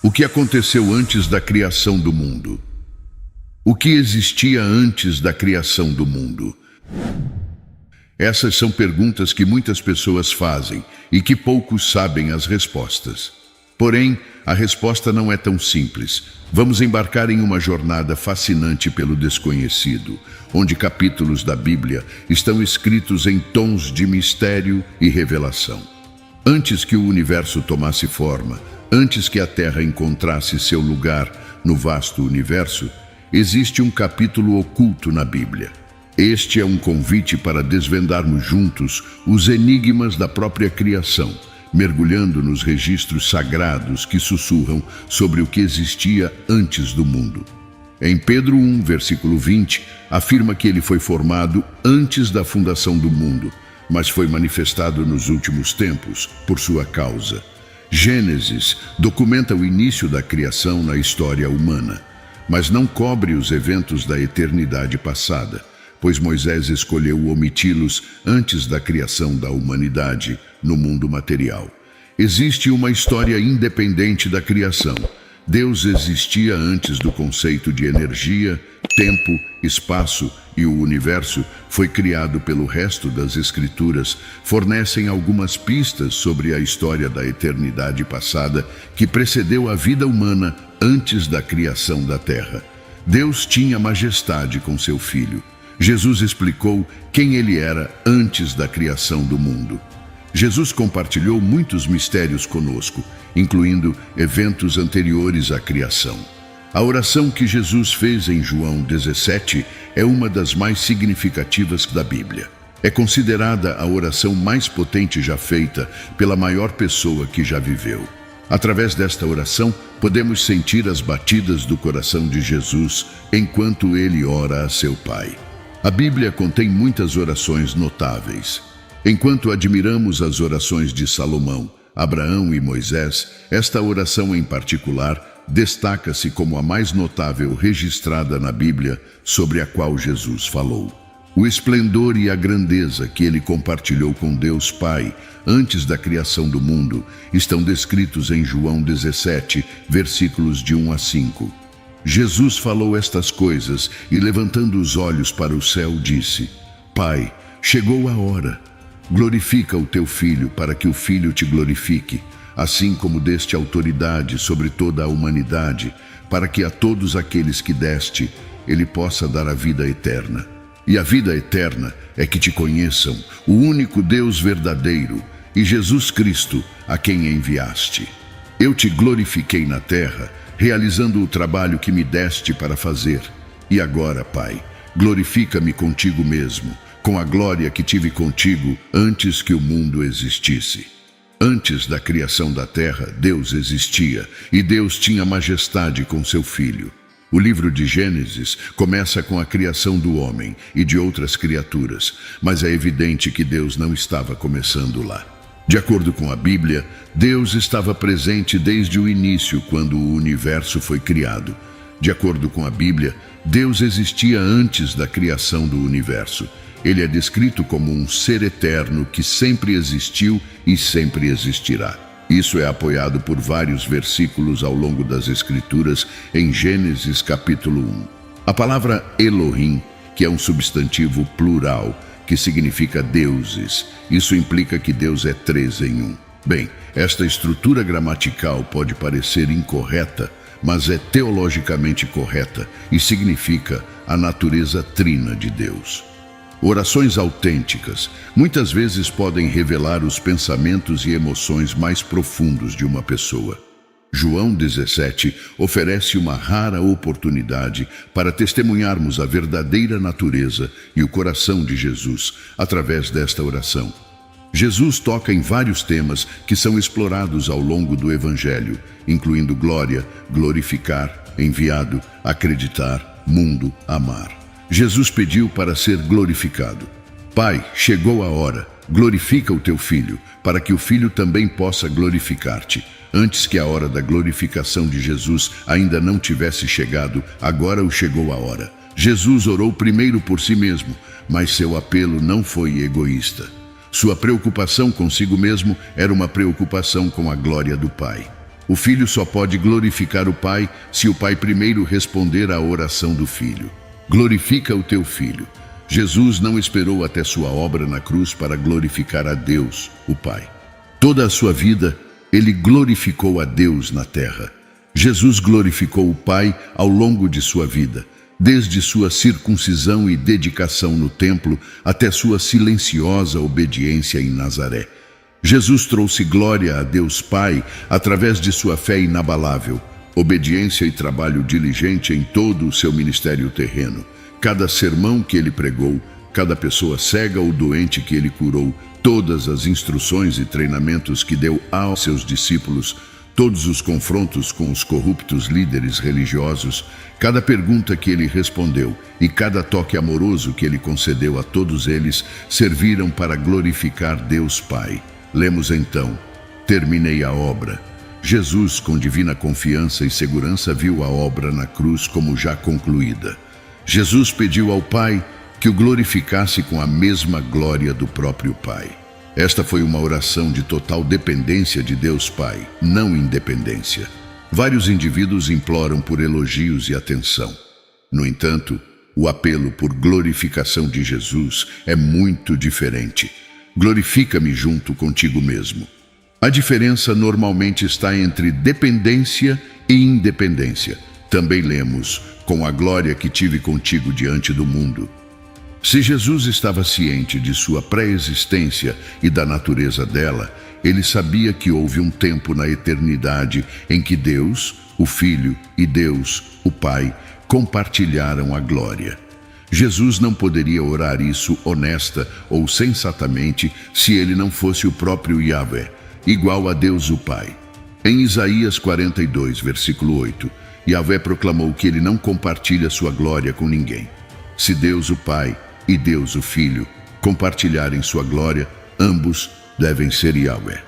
O que aconteceu antes da criação do mundo? O que existia antes da criação do mundo? Essas são perguntas que muitas pessoas fazem e que poucos sabem as respostas. Porém, a resposta não é tão simples. Vamos embarcar em uma jornada fascinante pelo desconhecido, onde capítulos da Bíblia estão escritos em tons de mistério e revelação. Antes que o universo tomasse forma, antes que a Terra encontrasse seu lugar no vasto universo, existe um capítulo oculto na Bíblia. Este é um convite para desvendarmos juntos os enigmas da própria criação, mergulhando nos registros sagrados que sussurram sobre o que existia antes do mundo. Em Pedro 1, versículo 20, afirma que ele foi formado antes da fundação do mundo, mas foi manifestado nos últimos tempos por sua causa. Gênesis documenta o início da criação na história humana, mas não cobre os eventos da eternidade passada, pois Moisés escolheu omiti-los antes da criação da humanidade no mundo material. Existe uma história independente da criação. Deus existia antes do conceito de energia, tempo, espaço, e o universo foi criado pelo resto das Escrituras, fornecem algumas pistas sobre a história da eternidade passada que precedeu a vida humana antes da criação da Terra. Deus tinha majestade com seu Filho. Jesus explicou quem ele era antes da criação do mundo. Jesus compartilhou muitos mistérios conosco, incluindo eventos anteriores à criação. A oração que Jesus fez em João 17 é uma das mais significativas da Bíblia. É considerada a oração mais potente já feita pela maior pessoa que já viveu. Através desta oração, podemos sentir as batidas do coração de Jesus enquanto ele ora a seu Pai. A Bíblia contém muitas orações notáveis. Enquanto admiramos as orações de Salomão, Abraão e Moisés, esta oração em particular destaca-se como a mais notável registrada na Bíblia sobre a qual Jesus falou. O esplendor e a grandeza que ele compartilhou com Deus Pai antes da criação do mundo estão descritos em João 17, versículos de 1 a 5. Jesus falou estas coisas e, levantando os olhos para o céu, disse: Pai, chegou a hora. Glorifica o teu Filho, para que o Filho te glorifique, assim como deste autoridade sobre toda a humanidade, para que a todos aqueles que deste, ele possa dar a vida eterna. E a vida eterna é que te conheçam, o único Deus verdadeiro, e Jesus Cristo, a quem enviaste. Eu te glorifiquei na terra, realizando o trabalho que me deste para fazer. E agora, Pai, glorifica-me contigo mesmo, com a glória que tive contigo antes que o mundo existisse. Antes da criação da terra, Deus existia, e Deus tinha majestade com seu Filho. O livro de Gênesis começa com a criação do homem e de outras criaturas, mas é evidente que Deus não estava começando lá. De acordo com a Bíblia, Deus estava presente desde o início, quando o universo foi criado. De acordo com a Bíblia, Deus existia antes da criação do universo. Ele é descrito como um ser eterno que sempre existiu e sempre existirá. Isso é apoiado por vários versículos ao longo das Escrituras em Gênesis capítulo 1. A palavra Elohim, que é um substantivo plural, que significa deuses, isso implica que Deus é 3 em 1. Bem, esta estrutura gramatical pode parecer incorreta, mas é teologicamente correta e significa a natureza trina de Deus. Orações autênticas muitas vezes podem revelar os pensamentos e emoções mais profundos de uma pessoa. João 17 oferece uma rara oportunidade para testemunharmos a verdadeira natureza e o coração de Jesus através desta oração. Jesus toca em vários temas que são explorados ao longo do Evangelho, incluindo glória, glorificar, enviado, acreditar, mundo, amar. Jesus pediu para ser glorificado. Pai, chegou a hora, glorifica o teu Filho, para que o Filho também possa glorificar-te. Antes que a hora da glorificação de Jesus ainda não tivesse chegado, agora chegou a hora. Jesus orou primeiro por si mesmo, mas seu apelo não foi egoísta. Sua preocupação consigo mesmo era uma preocupação com a glória do Pai. O filho só pode glorificar o pai se o pai primeiro responder à oração do filho. Glorifica o teu filho. Jesus não esperou até sua obra na cruz para glorificar a Deus, o Pai. Toda a sua vida, ele glorificou a Deus na terra. Jesus glorificou o Pai ao longo de sua vida, desde sua circuncisão e dedicação no templo até sua silenciosa obediência em Nazaré. Jesus trouxe glória a Deus Pai através de sua fé inabalável, obediência e trabalho diligente em todo o seu ministério terreno. Cada sermão que ele pregou, cada pessoa cega ou doente que ele curou, todas as instruções e treinamentos que deu aos seus discípulos, todos os confrontos com os corruptos líderes religiosos, cada pergunta que ele respondeu e cada toque amoroso que ele concedeu a todos eles serviram para glorificar Deus Pai. Lemos então: terminei a obra. Jesus, com divina confiança e segurança, viu a obra na cruz como já concluída. Jesus pediu ao Pai que o glorificasse com a mesma glória do próprio Pai. Esta foi uma oração de total dependência de Deus Pai, não independência. Vários indivíduos imploram por elogios e atenção. No entanto, o apelo por glorificação de Jesus é muito diferente. Glorifica-me junto contigo mesmo. A diferença normalmente está entre dependência e independência. Também lemos: com a glória que tive contigo diante do mundo. Se Jesus estava ciente de sua pré-existência e da natureza dela, ele sabia que houve um tempo na eternidade em que Deus, o Filho, e Deus, o Pai, compartilharam a glória. Jesus não poderia orar isso honesta ou sensatamente se ele não fosse o próprio Yahvé, igual a Deus o Pai. Em Isaías 42, versículo 8, Yahvé proclamou que ele não compartilha sua glória com ninguém. Se Deus o Pai e Deus o Filho compartilharem sua glória, ambos devem ser Yahvé.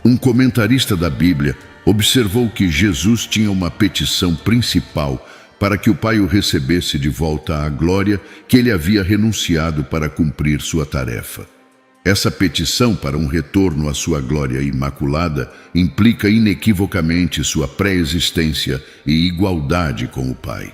Um comentarista da Bíblia observou que Jesus tinha uma petição principal para que o Pai o recebesse de volta à glória que ele havia renunciado para cumprir sua tarefa. Essa petição para um retorno à sua glória imaculada implica inequivocamente sua pré-existência e igualdade com o Pai.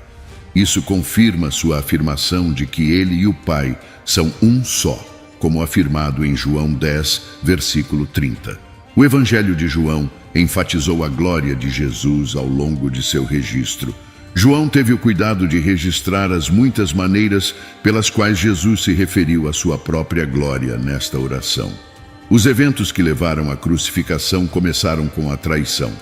Isso confirma sua afirmação de que ele e o Pai são um só, como afirmado em João 10, versículo 30. O Evangelho de João enfatizou a glória de Jesus ao longo de seu registro. João teve o cuidado de registrar as muitas maneiras pelas quais Jesus se referiu à sua própria glória nesta oração. Os eventos que levaram à crucificação começaram com a traição.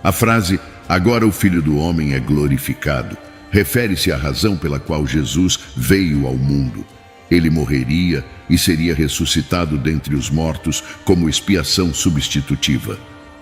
A frase "agora o Filho do Homem é glorificado" refere-se à razão pela qual Jesus veio ao mundo. Ele morreria e seria ressuscitado dentre os mortos como expiação substitutiva.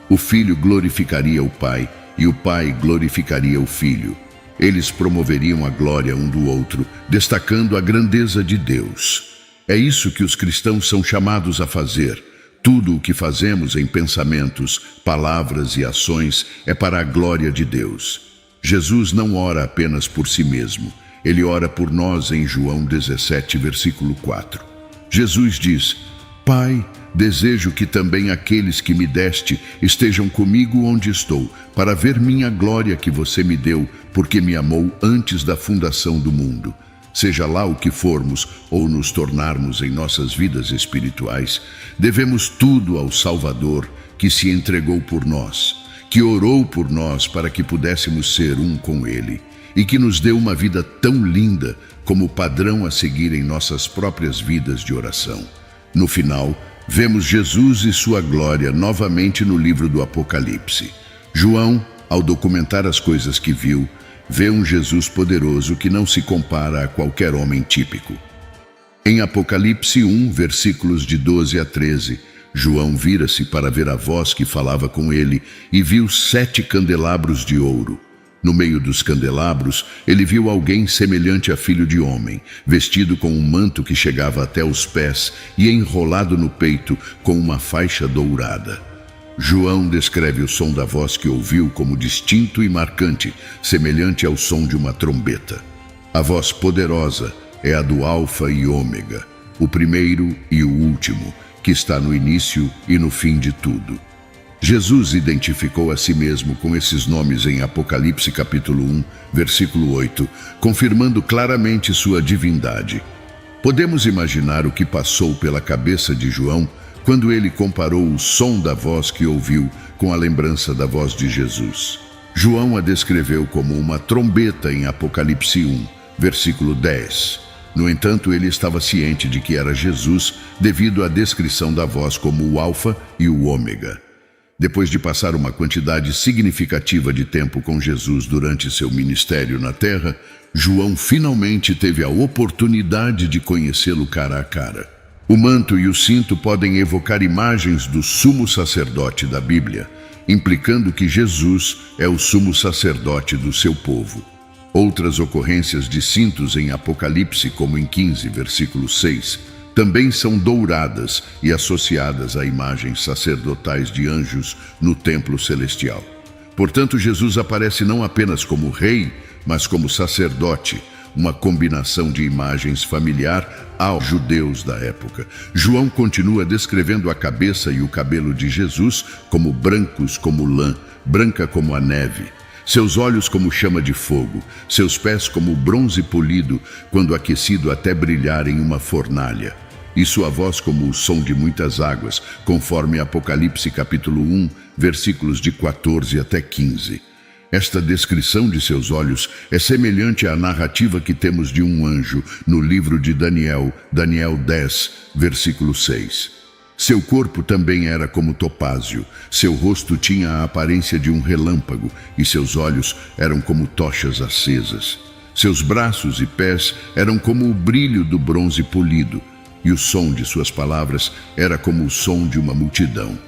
O Filho glorificaria o Pai e o Pai glorificaria o Filho. Eles promoveriam a glória um do outro, destacando a grandeza de Deus. É isso que os cristãos são chamados a fazer. Tudo o que fazemos em pensamentos, palavras e ações é para a glória de Deus. Jesus não ora apenas por si mesmo. Ele ora por nós em João 17, versículo 4. Jesus diz: Pai, desejo que também aqueles que me deste estejam comigo onde estou, para ver minha glória que você me deu, porque me amou antes da fundação do mundo. Seja lá o que formos ou nos tornarmos em nossas vidas espirituais, devemos tudo ao Salvador que se entregou por nós, que orou por nós para que pudéssemos ser um com Ele, e que nos deu uma vida tão linda como padrão a seguir em nossas próprias vidas de oração. No final, vemos Jesus e sua glória novamente no livro do Apocalipse. João, ao documentar as coisas que viu, vê um Jesus poderoso que não se compara a qualquer homem típico. Em Apocalipse 1, versículos de 12 a 13, João vira-se para ver a voz que falava com ele e viu 7 candelabros de ouro. No meio dos candelabros, ele viu alguém semelhante a filho de homem, vestido com um manto que chegava até os pés e enrolado no peito com uma faixa dourada. João descreve o som da voz que ouviu como distinto e marcante, semelhante ao som de uma trombeta. A voz poderosa é a do Alfa e Ômega, o primeiro e o último, que está no início e no fim de tudo. Jesus identificou a si mesmo com esses nomes em Apocalipse capítulo 1, versículo 8, confirmando claramente sua divindade. Podemos imaginar o que passou pela cabeça de João quando ele comparou o som da voz que ouviu com a lembrança da voz de Jesus. João a descreveu como uma trombeta em Apocalipse 1, versículo 10. No entanto, ele estava ciente de que era Jesus devido à descrição da voz como o Alfa e o Ômega. Depois de passar uma quantidade significativa de tempo com Jesus durante seu ministério na terra, João finalmente teve a oportunidade de conhecê-lo cara a cara. O manto e o cinto podem evocar imagens do sumo sacerdote da Bíblia, implicando que Jesus é o sumo sacerdote do seu povo. Outras ocorrências de cintos em Apocalipse, como em 15, versículo 6, também são douradas e associadas a imagens sacerdotais de anjos no templo celestial. Portanto, Jesus aparece não apenas como rei, mas como sacerdote, uma combinação de imagens familiar aos judeus da época. João continua descrevendo a cabeça e o cabelo de Jesus como brancos como lã, branca como a neve, seus olhos como chama de fogo, seus pés como bronze polido, quando aquecido até brilhar em uma fornalha, e sua voz como o som de muitas águas, conforme Apocalipse capítulo 1, versículos de 14 até 15. Esta descrição de seus olhos é semelhante à narrativa que temos de um anjo no livro de Daniel, Daniel 10, versículo 6. Seu corpo também era como topázio, seu rosto tinha a aparência de um relâmpago e seus olhos eram como tochas acesas. Seus braços e pés eram como o brilho do bronze polido e o som de suas palavras era como o som de uma multidão.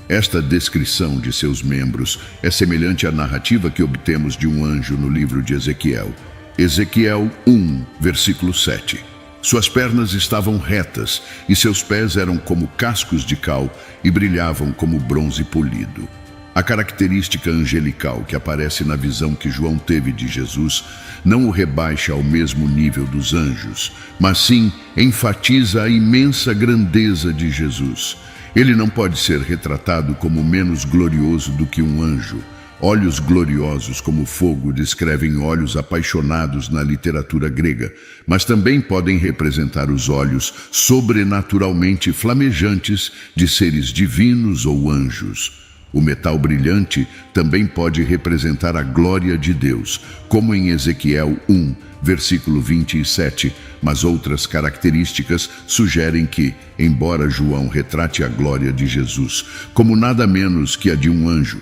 Esta descrição de seus membros é semelhante à narrativa que obtemos de um anjo no livro de Ezequiel. Ezequiel 1, versículo 7. Suas pernas estavam retas e seus pés eram como cascos de cal e brilhavam como bronze polido. A característica angelical que aparece na visão que João teve de Jesus não o rebaixa ao mesmo nível dos anjos, mas sim enfatiza a imensa grandeza de Jesus. Ele não pode ser retratado como menos glorioso do que um anjo. Olhos gloriosos como fogo descrevem olhos apaixonados na literatura grega, mas também podem representar os olhos sobrenaturalmente flamejantes de seres divinos ou anjos. O metal brilhante também pode representar a glória de Deus, como em Ezequiel 1, versículo 27, mas outras características sugerem que, embora João retrate a glória de Jesus como nada menos que a de um anjo,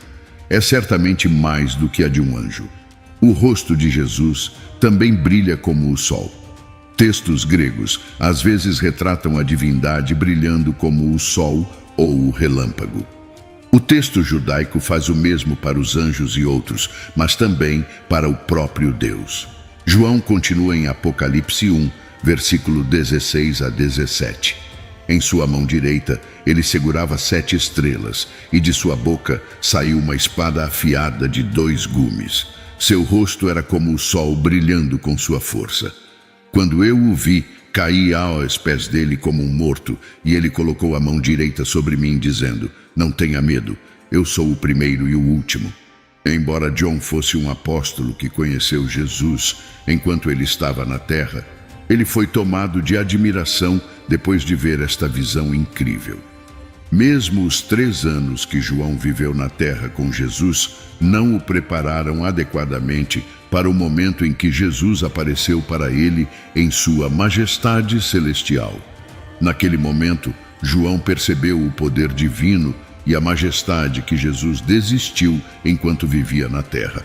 é certamente mais do que a de um anjo. O rosto de Jesus também brilha como o sol. Textos gregos às vezes retratam a divindade brilhando como o sol ou o relâmpago. O texto judaico faz o mesmo para os anjos e outros, mas também para o próprio Deus. João continua em Apocalipse 1, versículo 16 a 17. Em sua mão direita, ele segurava 7 estrelas, e de sua boca saiu uma espada afiada de 2 gumes. Seu rosto era como o sol brilhando com sua força. Quando eu o vi, caí aos pés dele como um morto, e ele colocou a mão direita sobre mim, dizendo: "Não tenha medo, eu sou o primeiro e o último." Embora John fosse um apóstolo que conheceu Jesus enquanto ele estava na terra, ele foi tomado de admiração depois de ver esta visão incrível. Mesmo os 3 anos que João viveu na terra com Jesus não o prepararam adequadamente para o momento em que Jesus apareceu para ele em sua majestade celestial. Naquele momento, João percebeu o poder divino e a majestade que Jesus desistiu enquanto vivia na terra.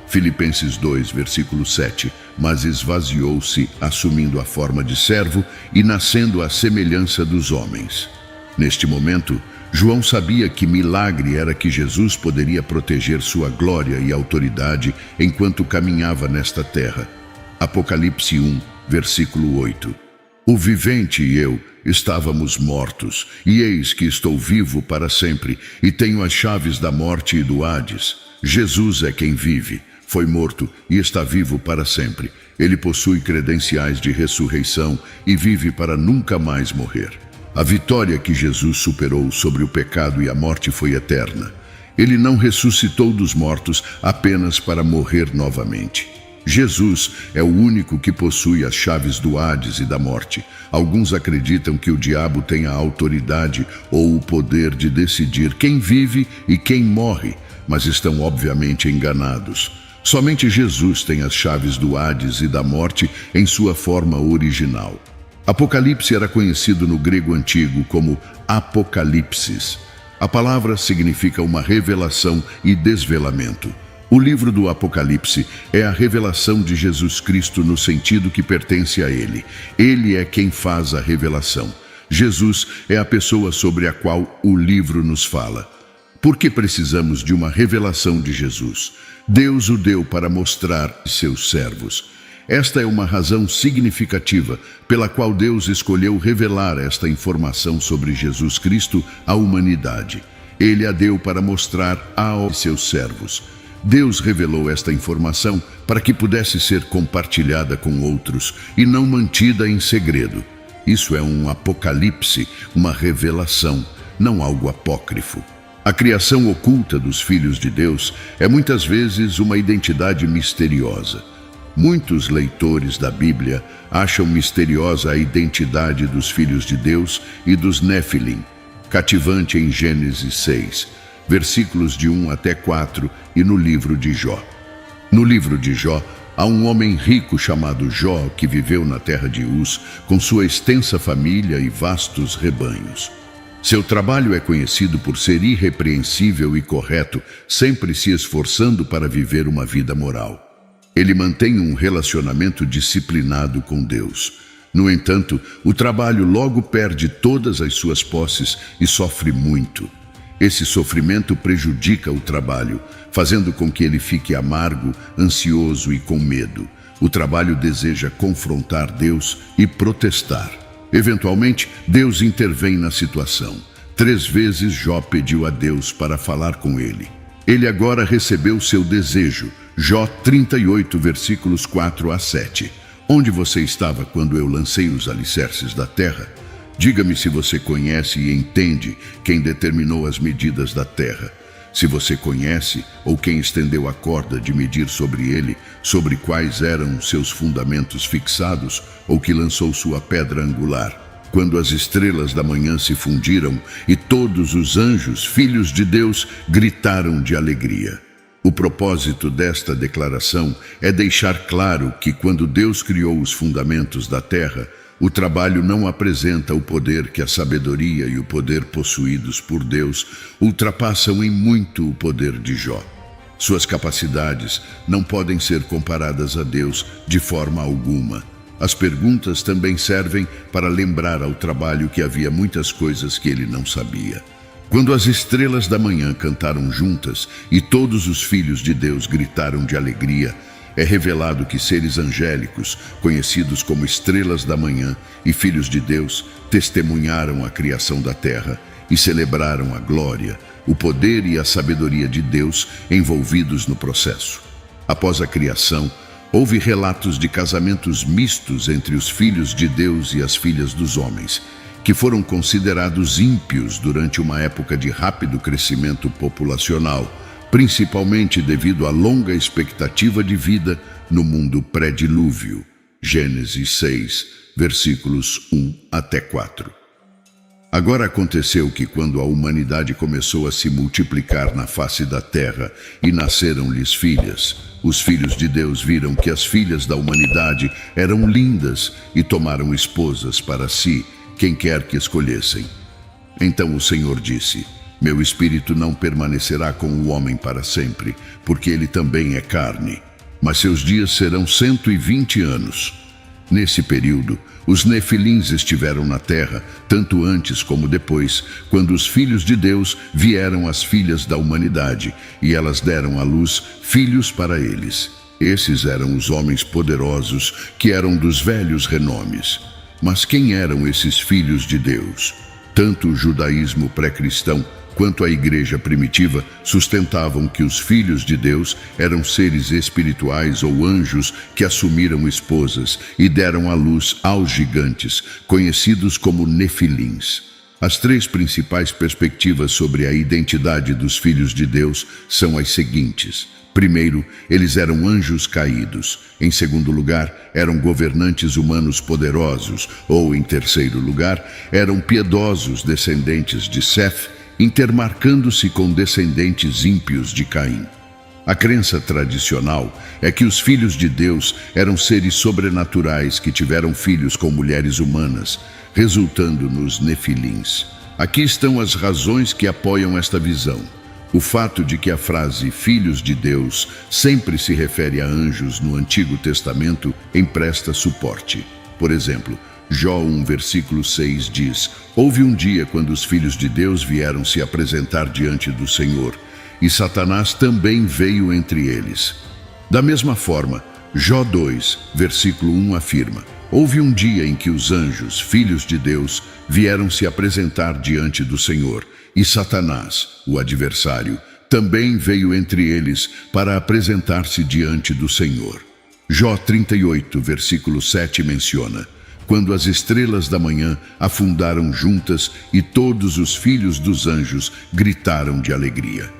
Filipenses 2, versículo 7, mas esvaziou-se, assumindo a forma de servo e nascendo à semelhança dos homens. Neste momento, João sabia que milagre era que Jesus poderia proteger sua glória e autoridade enquanto caminhava nesta terra. Apocalipse 1, versículo 8. O vivente e eu estávamos mortos, e eis que estou vivo para sempre, e tenho as chaves da morte e do Hades. Jesus é quem vive, foi morto e está vivo para sempre. Ele possui credenciais de ressurreição e vive para nunca mais morrer. A vitória que Jesus superou sobre o pecado e a morte foi eterna. Ele não ressuscitou dos mortos apenas para morrer novamente. Jesus é o único que possui as chaves do Hades e da morte. Alguns acreditam que o diabo tem a autoridade ou o poder de decidir quem vive e quem morre, mas estão obviamente enganados. Somente Jesus tem as chaves do Hades e da morte em sua forma original. Apocalipse era conhecido no grego antigo como Apocalipsis. A palavra significa uma revelação e desvelamento. O livro do Apocalipse é a revelação de Jesus Cristo no sentido que pertence a Ele. Ele é quem faz a revelação. Jesus é a pessoa sobre a qual o livro nos fala. Por que precisamos de uma revelação de Jesus? Deus o deu para mostrar a seus servos. Esta é uma razão significativa pela qual Deus escolheu revelar esta informação sobre Jesus Cristo à humanidade. Ele a deu para mostrar aos seus servos. Deus revelou esta informação para que pudesse ser compartilhada com outros e não mantida em segredo. Isso é um apocalipse, uma revelação, não algo apócrifo. A criação oculta dos filhos de Deus é muitas vezes uma identidade misteriosa. Muitos leitores da Bíblia acham misteriosa a identidade dos filhos de Deus e dos Néfilim, cativante em Gênesis 6, versículos de 1 até 4 e no livro de Jó. No livro de Jó, há um homem rico chamado Jó que viveu na terra de Uz com sua extensa família e vastos rebanhos. Seu trabalho é conhecido por ser irrepreensível e correto, sempre se esforçando para viver uma vida moral. Ele mantém um relacionamento disciplinado com Deus. No entanto, o trabalho logo perde todas as suas posses e sofre muito. Esse sofrimento prejudica o trabalho, fazendo com que ele fique amargo, ansioso e com medo. O trabalho deseja confrontar Deus e protestar. Eventualmente, Deus intervém na situação. 3 vezes Jó pediu a Deus para falar com ele. Ele agora recebeu seu desejo. Jó 38, versículos 4 a 7. Onde você estava quando eu lancei os alicerces da terra? Diga-me se você conhece e entende quem determinou as medidas da terra. Se você conhece, ou quem estendeu a corda de medir sobre ele, sobre quais eram seus fundamentos fixados, ou que lançou sua pedra angular. Quando as estrelas da manhã se fundiram e todos os anjos, filhos de Deus, gritaram de alegria. O propósito desta declaração é deixar claro que quando Deus criou os fundamentos da terra, o trabalho não apresenta o poder que a sabedoria e o poder possuídos por Deus ultrapassam em muito o poder de Jó. Suas capacidades não podem ser comparadas a Deus de forma alguma. As perguntas também servem para lembrar ao trabalho que havia muitas coisas que ele não sabia. Quando as estrelas da manhã cantaram juntas e todos os filhos de Deus gritaram de alegria, é revelado que seres angélicos, conhecidos como estrelas da manhã e filhos de Deus, testemunharam a criação da terra e celebraram a glória, o poder e a sabedoria de Deus envolvidos no processo. Após a criação, houve relatos de casamentos mistos entre os filhos de Deus e as filhas dos homens, que foram considerados ímpios durante uma época de rápido crescimento populacional, principalmente devido à longa expectativa de vida no mundo pré-dilúvio. Gênesis 6, versículos 1 até 4. Agora aconteceu que quando a humanidade começou a se multiplicar na face da terra e nasceram-lhes filhas, os filhos de Deus viram que as filhas da humanidade eram lindas e tomaram esposas para si, quem quer que escolhessem. Então o Senhor disse: meu espírito não permanecerá com o homem para sempre, porque ele também é carne, mas seus dias serão 120 anos. Nesse período, os nefilins estiveram na terra, tanto antes como depois, quando os filhos de Deus vieram às filhas da humanidade, e elas deram à luz filhos para eles. Esses eram os homens poderosos, que eram dos velhos renomes. Mas quem eram esses filhos de Deus? Tanto o judaísmo pré-cristão quanto à igreja primitiva, sustentavam que os filhos de Deus eram seres espirituais ou anjos que assumiram esposas e deram à luz aos gigantes, conhecidos como nefilins. As três principais perspectivas sobre a identidade dos filhos de Deus são as seguintes. Primeiro, eles eram anjos caídos. Em segundo lugar, eram governantes humanos poderosos. Ou, em terceiro lugar, eram piedosos descendentes de Seth, intermarcando-se com descendentes ímpios de Caim. A crença tradicional é que os filhos de Deus eram seres sobrenaturais que tiveram filhos com mulheres humanas, resultando nos nefilins. Aqui estão as razões que apoiam esta visão. O fato de que a frase filhos de Deus sempre se refere a anjos no Antigo Testamento empresta suporte. Por exemplo, Jó 1, versículo 6 diz: Houve um dia quando os filhos de Deus vieram se apresentar diante do Senhor, e Satanás também veio entre eles. Da mesma forma, Jó 2, versículo 1 afirma: Houve um dia em que os anjos, filhos de Deus, vieram se apresentar diante do Senhor, e Satanás, o adversário, também veio entre eles para apresentar-se diante do Senhor. Jó 38, versículo 7 menciona: Quando as estrelas da manhã afundaram juntas e todos os filhos dos anjos gritaram de alegria.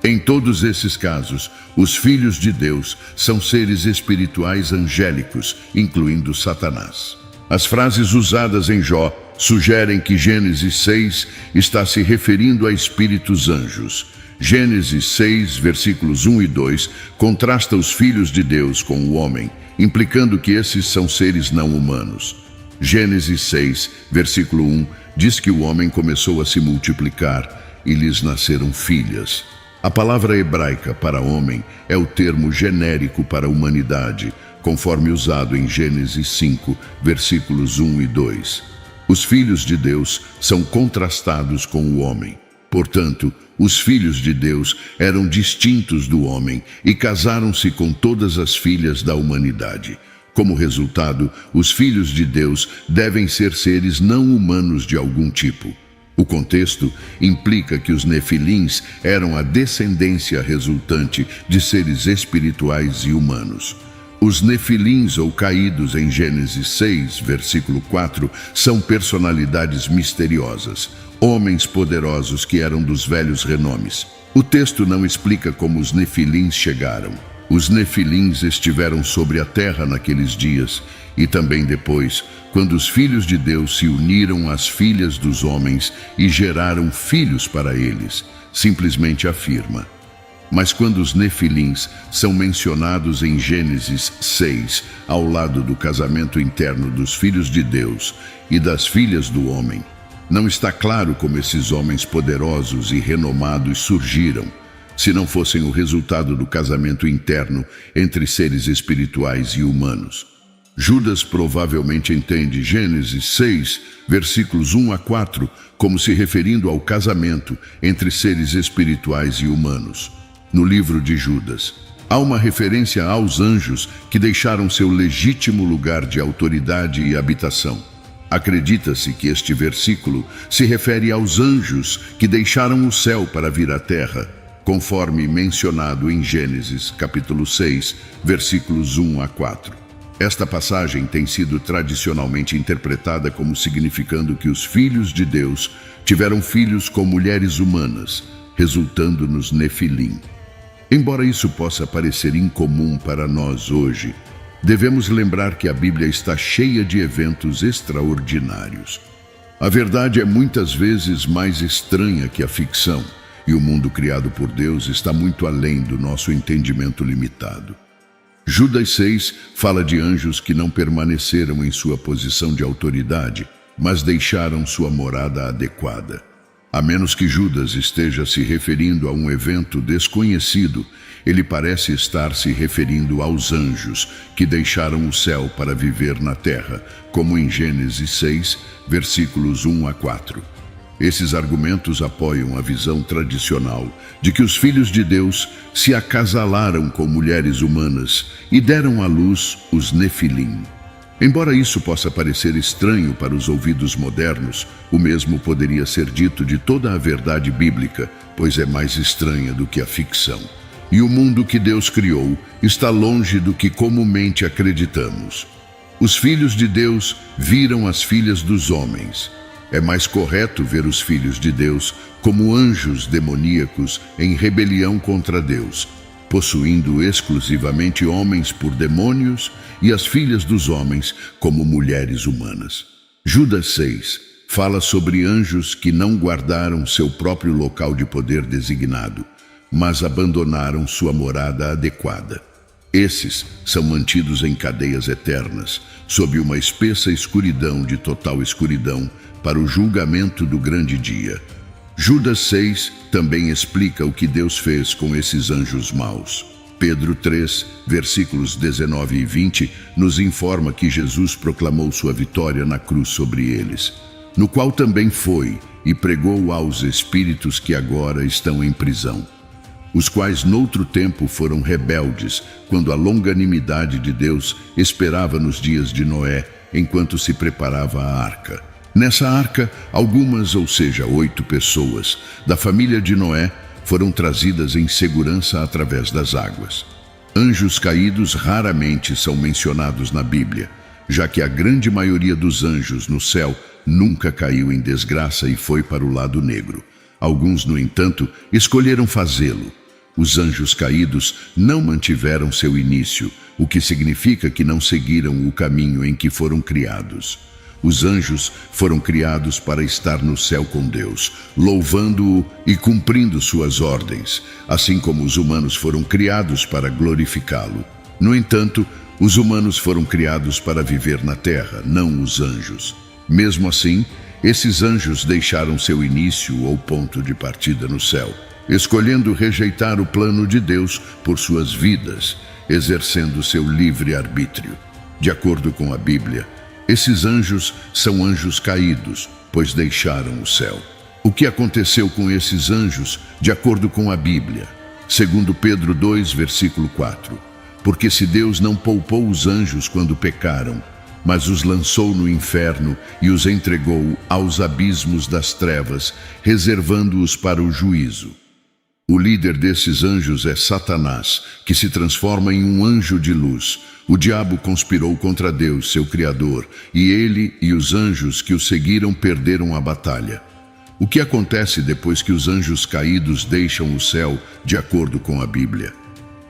Em todos esses casos, os filhos de Deus são seres espirituais angélicos, incluindo Satanás. As frases usadas em Jó sugerem que Gênesis 6 está se referindo a espíritos anjos. Gênesis 6, versículos 1 e 2, contrasta os filhos de Deus com o homem, implicando que esses são seres não humanos. Gênesis 6, versículo 1, diz que o homem começou a se multiplicar e lhes nasceram filhas. A palavra hebraica para homem é o termo genérico para humanidade, conforme usado em Gênesis 5, versículos 1 e 2. Os filhos de Deus são contrastados com o homem. Portanto, os filhos de Deus eram distintos do homem e casaram-se com todas as filhas da humanidade. Como resultado, os filhos de Deus devem ser seres não humanos de algum tipo. O contexto implica que os nefilins eram a descendência resultante de seres espirituais e humanos. Os nefilins ou caídos em Gênesis 6, versículo 4, são personalidades misteriosas, homens poderosos que eram dos velhos renomes. O texto não explica como os nefilins chegaram. Os nefilins estiveram sobre a terra naqueles dias e também depois, quando os filhos de Deus se uniram às filhas dos homens e geraram filhos para eles, simplesmente afirma. Mas quando os nefilins são mencionados em Gênesis 6, ao lado do casamento interno dos filhos de Deus e das filhas do homem, não está claro como esses homens poderosos e renomados surgiram, se não fossem o resultado do casamento interno entre seres espirituais e humanos. Judas provavelmente entende Gênesis 6, versículos 1 a 4, como se referindo ao casamento entre seres espirituais e humanos. No livro de Judas, há uma referência aos anjos que deixaram seu legítimo lugar de autoridade e habitação. Acredita-se que este versículo se refere aos anjos que deixaram o céu para vir à terra, conforme mencionado em Gênesis capítulo 6, versículos 1 a 4. Esta passagem tem sido tradicionalmente interpretada como significando que os filhos de Deus tiveram filhos com mulheres humanas, resultando nos nefilim. Embora isso possa parecer incomum para nós hoje, devemos lembrar que a Bíblia está cheia de eventos extraordinários. A verdade é muitas vezes mais estranha que a ficção, e o mundo criado por Deus está muito além do nosso entendimento limitado. Judas 6 fala de anjos que não permaneceram em sua posição de autoridade, mas deixaram sua morada adequada. A menos que Judas esteja se referindo a um evento desconhecido, ele parece estar se referindo aos anjos que deixaram o céu para viver na terra, como em Gênesis 6, versículos 1 a 4. Esses argumentos apoiam a visão tradicional de que os filhos de Deus se acasalaram com mulheres humanas e deram à luz os nefilim. Embora isso possa parecer estranho para os ouvidos modernos, o mesmo poderia ser dito de toda a verdade bíblica, pois é mais estranha do que a ficção. E o mundo que Deus criou está longe do que comumente acreditamos. Os filhos de Deus viram as filhas dos homens. É mais correto ver os filhos de Deus como anjos demoníacos em rebelião contra Deus, possuindo exclusivamente homens por demônios e as filhas dos homens como mulheres humanas. Judas 6 fala sobre anjos que não guardaram seu próprio local de poder designado, mas abandonaram sua morada adequada. Esses são mantidos em cadeias eternas, sob uma espessa escuridão de total escuridão, para o julgamento do grande dia. Judas 6 também explica o que Deus fez com esses anjos maus. Pedro 3, versículos 19 e 20, nos informa que Jesus proclamou sua vitória na cruz sobre eles, no qual também foi e pregou aos espíritos que agora estão em prisão, os quais noutro tempo foram rebeldes, quando a longanimidade de Deus esperava nos dias de Noé, enquanto se preparava a arca. Nessa arca, algumas, ou seja, 8 pessoas, da família de Noé, foram trazidas em segurança através das águas. Anjos caídos raramente são mencionados na Bíblia, já que a grande maioria dos anjos no céu nunca caiu em desgraça e foi para o lado negro. Alguns, no entanto, escolheram fazê-lo. Os anjos caídos não mantiveram seu início, o que significa que não seguiram o caminho em que foram criados. Os anjos foram criados para estar no céu com Deus, louvando-o e cumprindo suas ordens, assim como os humanos foram criados para glorificá-lo. No entanto, os humanos foram criados para viver na terra, não os anjos. Mesmo assim, esses anjos deixaram seu início ou ponto de partida no céu, escolhendo rejeitar o plano de Deus por suas vidas, exercendo seu livre arbítrio. De acordo com a Bíblia, esses anjos são anjos caídos, pois deixaram o céu. O que aconteceu com esses anjos, de acordo com a Bíblia? Segundo Pedro 2, versículo 4. Porque se Deus não poupou os anjos quando pecaram, mas os lançou no inferno e os entregou aos abismos das trevas, reservando-os para o juízo. O líder desses anjos é Satanás, que se transforma em um anjo de luz. O diabo conspirou contra Deus, seu Criador, e ele e os anjos que o seguiram perderam a batalha. O que acontece depois que os anjos caídos deixam o céu, de acordo com a Bíblia?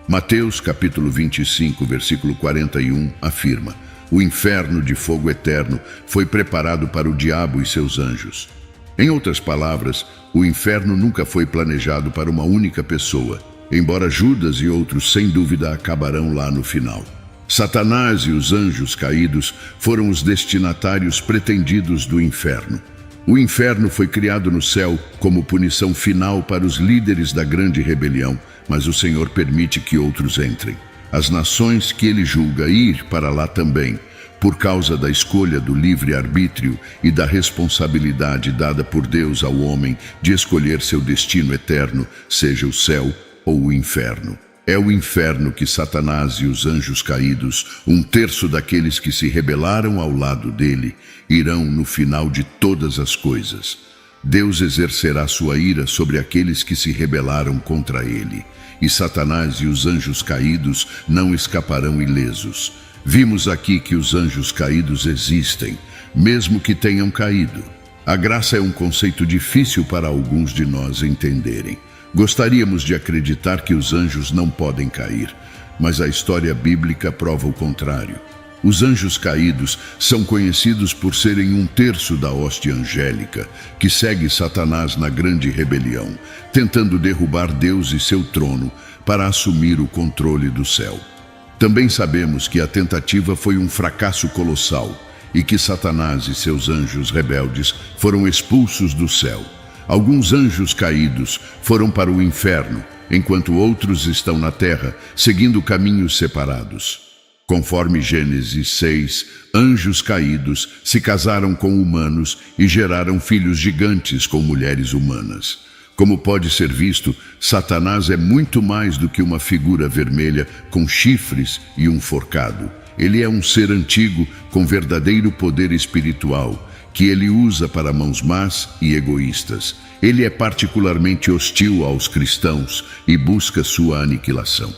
Mateus capítulo 25, versículo 41, afirma: o inferno de fogo eterno foi preparado para o diabo e seus anjos. Em outras palavras, o inferno nunca foi planejado para uma única pessoa, embora Judas e outros sem dúvida acabarão lá no final. Satanás e os anjos caídos foram os destinatários pretendidos do inferno. O inferno foi criado no céu como punição final para os líderes da grande rebelião, mas o Senhor permite que outros entrem. As nações que ele julga ir para lá também, por causa da escolha do livre-arbítrio e da responsabilidade dada por Deus ao homem de escolher seu destino eterno, seja o céu ou o inferno. É o inferno que Satanás e os anjos caídos, 1/3 daqueles que se rebelaram ao lado dele, irão no final de todas as coisas. Deus exercerá sua ira sobre aqueles que se rebelaram contra ele, e Satanás e os anjos caídos não escaparão ilesos. Vimos aqui que os anjos caídos existem, mesmo que tenham caído. A graça é um conceito difícil para alguns de nós entenderem. Gostaríamos de acreditar que os anjos não podem cair, mas a história bíblica prova o contrário. Os anjos caídos são conhecidos por serem 1/3 da hoste angélica, que segue Satanás na grande rebelião, tentando derrubar Deus e seu trono para assumir o controle do céu. Também sabemos que a tentativa foi um fracasso colossal e que Satanás e seus anjos rebeldes foram expulsos do céu. Alguns anjos caídos foram para o inferno, enquanto outros estão na terra, seguindo caminhos separados. Conforme Gênesis 6, anjos caídos se casaram com humanos e geraram filhos gigantes com mulheres humanas. Como pode ser visto, Satanás é muito mais do que uma figura vermelha com chifres e um forcado. Ele é um ser antigo com verdadeiro poder espiritual, que ele usa para mãos más e egoístas. Ele é particularmente hostil aos cristãos e busca sua aniquilação.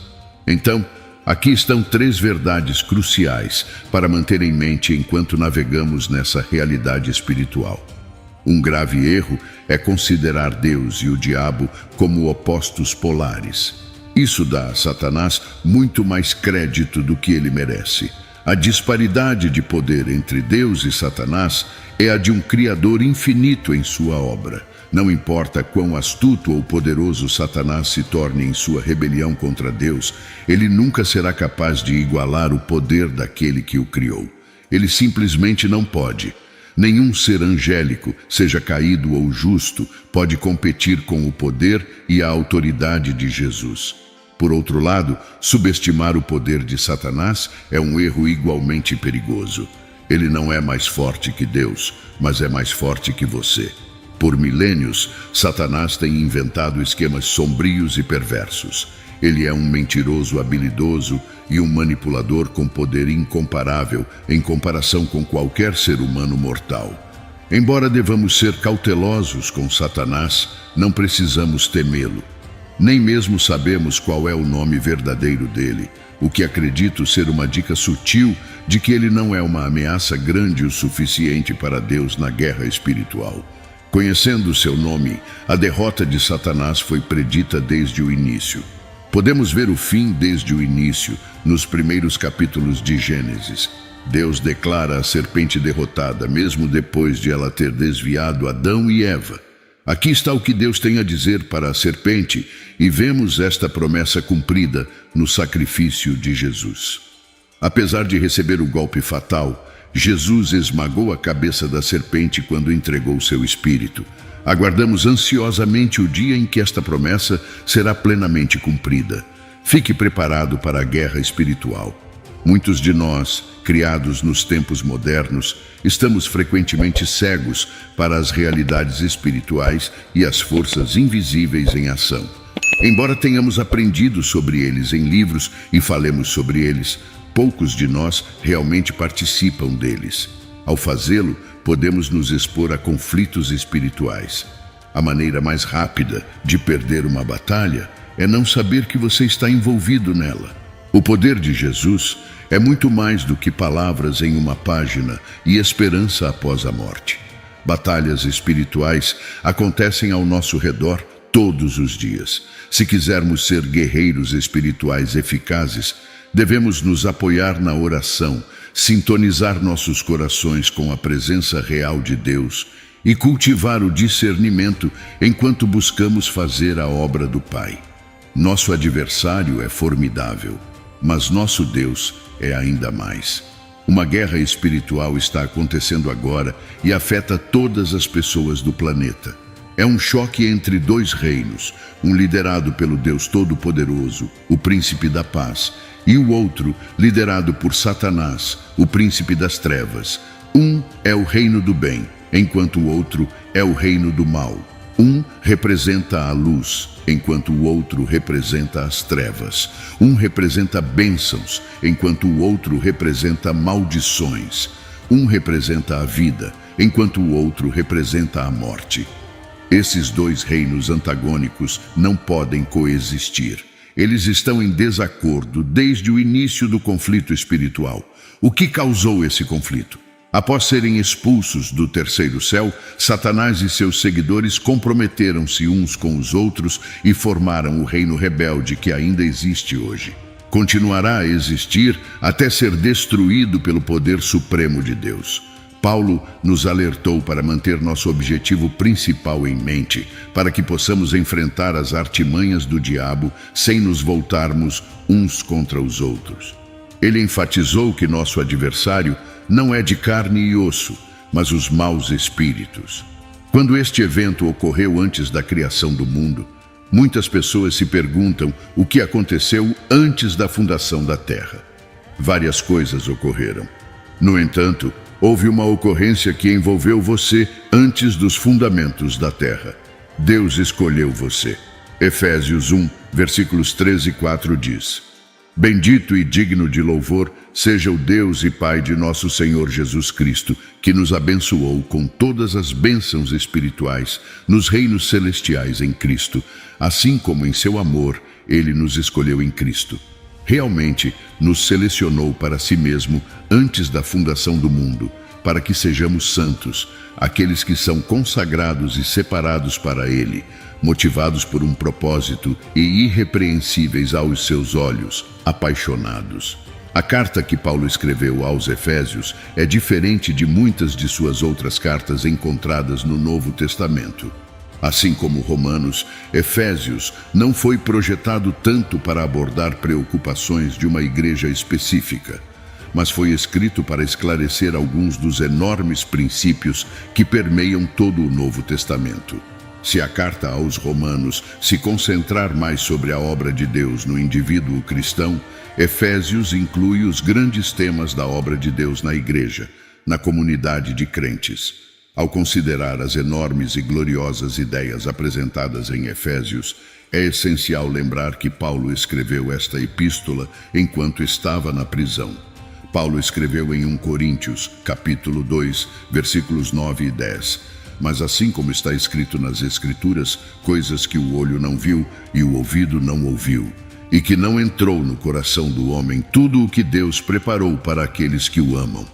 Então, aqui estão 3 verdades cruciais para manter em mente enquanto navegamos nessa realidade espiritual. Um grave erro é considerar Deus e o diabo como opostos polares. Isso dá a Satanás muito mais crédito do que ele merece. A disparidade de poder entre Deus e Satanás é a de um Criador infinito em sua obra. Não importa quão astuto ou poderoso Satanás se torne em sua rebelião contra Deus, ele nunca será capaz de igualar o poder daquele que o criou. Ele simplesmente não pode. Nenhum ser angélico, seja caído ou justo, pode competir com o poder e a autoridade de Jesus. Por outro lado, subestimar o poder de Satanás é um erro igualmente perigoso. Ele não é mais forte que Deus, mas é mais forte que você. Por milênios, Satanás tem inventado esquemas sombrios e perversos. Ele é um mentiroso habilidoso e um manipulador com poder incomparável em comparação com qualquer ser humano mortal. Embora devamos ser cautelosos com Satanás, não precisamos temê-lo. Nem mesmo sabemos qual é o nome verdadeiro dele, o que acredito ser uma dica sutil de que ele não é uma ameaça grande o suficiente para Deus na guerra espiritual. Conhecendo seu nome, a derrota de Satanás foi predita desde o início. Podemos ver o fim desde o início, nos primeiros capítulos de Gênesis. Deus declara a serpente derrotada, mesmo depois de ela ter desviado Adão e Eva. Aqui está o que Deus tem a dizer para a serpente, e vemos esta promessa cumprida no sacrifício de Jesus. Apesar de receber o golpe fatal, Jesus esmagou a cabeça da serpente quando entregou seu espírito. Aguardamos ansiosamente o dia em que esta promessa será plenamente cumprida. Fique preparado para a guerra espiritual. Muitos de nós, criados nos tempos modernos, estamos frequentemente cegos para as realidades espirituais e as forças invisíveis em ação. Embora tenhamos aprendido sobre eles em livros e falemos sobre eles, poucos de nós realmente participam deles. Ao fazê-lo, podemos nos expor a conflitos espirituais. A maneira mais rápida de perder uma batalha é não saber que você está envolvido nela. O poder de Jesus é muito mais do que palavras em uma página e esperança após a morte. Batalhas espirituais acontecem ao nosso redor todos os dias. Se quisermos ser guerreiros espirituais eficazes, devemos nos apoiar na oração, sintonizar nossos corações com a presença real de Deus e cultivar o discernimento enquanto buscamos fazer a obra do Pai. Nosso adversário é formidável, mas nosso Deus é ainda mais. Uma guerra espiritual está acontecendo agora e afeta todas as pessoas do planeta. É um choque entre 2 reinos, um liderado pelo Deus Todo-Poderoso, o Príncipe da Paz, e o outro liderado por Satanás, o Príncipe das Trevas. Um é o reino do bem, enquanto o outro é o reino do mal. Um representa a luz, enquanto o outro representa as trevas. Um representa bênçãos, enquanto o outro representa maldições. Um representa a vida, enquanto o outro representa a morte. Esses 2 reinos antagônicos não podem coexistir. Eles estão em desacordo desde o início do conflito espiritual. O que causou esse conflito? Após serem expulsos do terceiro céu, Satanás e seus seguidores comprometeram-se uns com os outros e formaram o reino rebelde que ainda existe hoje. Continuará a existir até ser destruído pelo poder supremo de Deus. Paulo nos alertou para manter nosso objetivo principal em mente, para que possamos enfrentar as artimanhas do diabo sem nos voltarmos uns contra os outros. Ele enfatizou que nosso adversário não é de carne e osso, mas os maus espíritos. Quando este evento ocorreu antes da criação do mundo, muitas pessoas se perguntam o que aconteceu antes da fundação da Terra. Várias coisas ocorreram. No entanto, houve uma ocorrência que envolveu você antes dos fundamentos da Terra. Deus escolheu você. Efésios 1, versículos 13 e 4 diz: Bendito e digno de louvor seja o Deus e Pai de nosso Senhor Jesus Cristo, que nos abençoou com todas as bênçãos espirituais nos reinos celestiais em Cristo, assim como em seu amor Ele nos escolheu em Cristo. Realmente nos selecionou para si mesmo antes da fundação do mundo, para que sejamos santos, aqueles que são consagrados e separados para Ele, motivados por um propósito e irrepreensíveis aos seus olhos, apaixonados. A carta que Paulo escreveu aos Efésios é diferente de muitas de suas outras cartas encontradas no Novo Testamento. Assim como Romanos, Efésios não foi projetado tanto para abordar preocupações de uma igreja específica, mas foi escrito para esclarecer alguns dos enormes princípios que permeiam todo o Novo Testamento. Se a carta aos Romanos se concentrar mais sobre a obra de Deus no indivíduo cristão, Efésios inclui os grandes temas da obra de Deus na igreja, na comunidade de crentes. Ao considerar as enormes e gloriosas ideias apresentadas em Efésios, é essencial lembrar que Paulo escreveu esta epístola enquanto estava na prisão. Paulo escreveu em 1 Coríntios, capítulo 2, versículos 9 e 10. Mas assim como está escrito nas Escrituras, coisas que o olho não viu e o ouvido não ouviu, e que não entrou no coração do homem tudo o que Deus preparou para aqueles que o amam.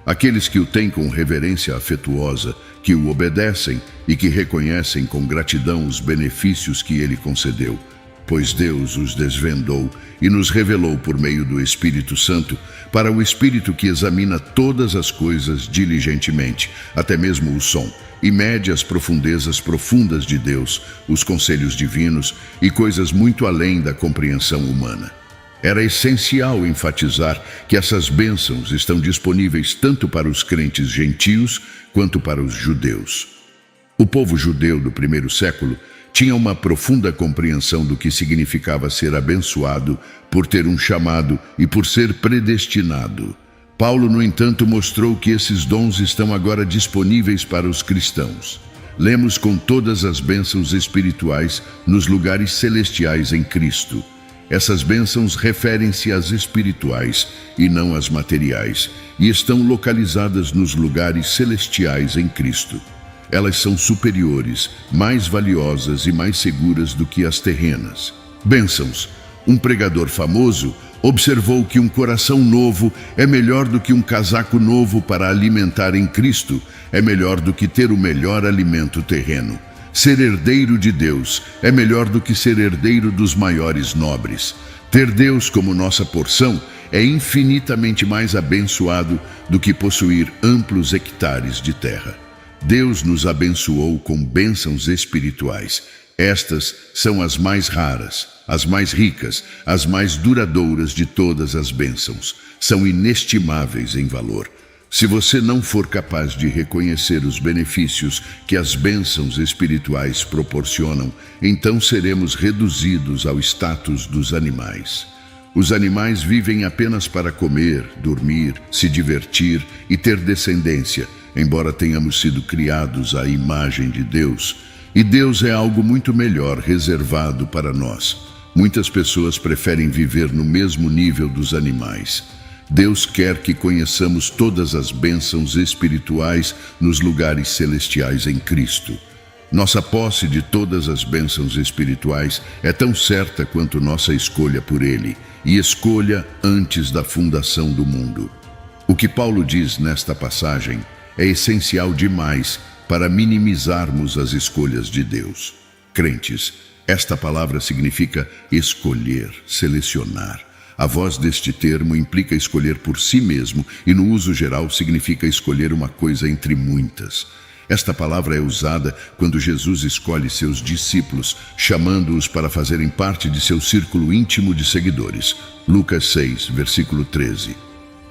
Aqueles que o têm com reverência afetuosa, que o obedecem e que reconhecem com gratidão os benefícios que ele concedeu, pois Deus os desvendou e nos revelou por meio do Espírito Santo, para o Espírito que examina todas as coisas diligentemente, até mesmo o som, e mede as profundezas profundas de Deus, os conselhos divinos e coisas muito além da compreensão humana. Era essencial enfatizar que essas bênçãos estão disponíveis tanto para os crentes gentios quanto para os judeus. O povo judeu do primeiro século tinha uma profunda compreensão do que significava ser abençoado por ter um chamado e por ser predestinado. Paulo, no entanto, mostrou que esses dons estão agora disponíveis para os cristãos. Lemos com todas as bênçãos espirituais nos lugares celestiais em Cristo. Essas bênçãos referem-se às espirituais e não às materiais, e estão localizadas nos lugares celestiais em Cristo. Elas são superiores, mais valiosas e mais seguras do que as terrenas. Bênçãos. Um pregador famoso observou que um coração novo é melhor do que um casaco novo para alimentar em Cristo, é melhor do que ter o melhor alimento terreno. Ser herdeiro de Deus é melhor do que ser herdeiro dos maiores nobres. Ter Deus como nossa porção é infinitamente mais abençoado do que possuir amplos hectares de terra. Deus nos abençoou com bênçãos espirituais. Estas são as mais raras, as mais ricas, as mais duradouras de todas as bênçãos. São inestimáveis em valor. Se você não for capaz de reconhecer os benefícios que as bênçãos espirituais proporcionam, então seremos reduzidos ao status dos animais. Os animais vivem apenas para comer, dormir, se divertir e ter descendência, embora tenhamos sido criados à imagem de Deus. E Deus é algo muito melhor reservado para nós. Muitas pessoas preferem viver no mesmo nível dos animais. Deus quer que conheçamos todas as bênçãos espirituais nos lugares celestiais em Cristo. Nossa posse de todas as bênçãos espirituais é tão certa quanto nossa escolha por Ele, e escolha antes da fundação do mundo. O que Paulo diz nesta passagem é essencial demais para minimizarmos as escolhas de Deus. Crentes, esta palavra significa escolher, selecionar. A voz deste termo implica escolher por si mesmo e no uso geral significa escolher uma coisa entre muitas. Esta palavra é usada quando Jesus escolhe seus discípulos, chamando-os para fazerem parte de seu círculo íntimo de seguidores. Lucas 6, versículo 13.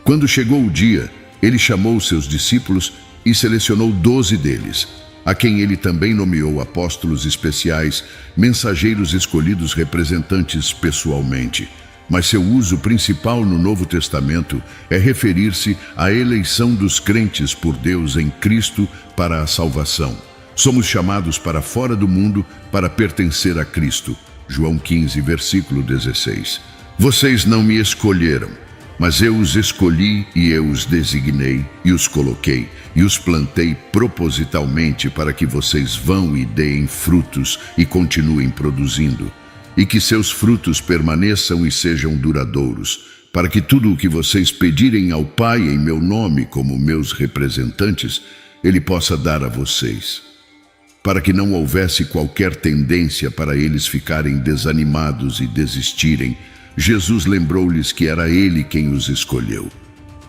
Quando chegou o dia, ele chamou seus discípulos e selecionou 12 deles, a quem ele também nomeou apóstolos especiais, mensageiros escolhidos representantes pessoalmente. Mas seu uso principal no Novo Testamento é referir-se à eleição dos crentes por Deus em Cristo para a salvação. Somos chamados para fora do mundo para pertencer a Cristo. João 15, versículo 16. Vocês não me escolheram, mas eu os escolhi e eu os designei e os coloquei e os plantei propositalmente para que vocês vão e deem frutos e continuem produzindo, e que seus frutos permaneçam e sejam duradouros, para que tudo o que vocês pedirem ao Pai em meu nome como meus representantes, Ele possa dar a vocês. Para que não houvesse qualquer tendência para eles ficarem desanimados e desistirem, Jesus lembrou-lhes que era Ele quem os escolheu.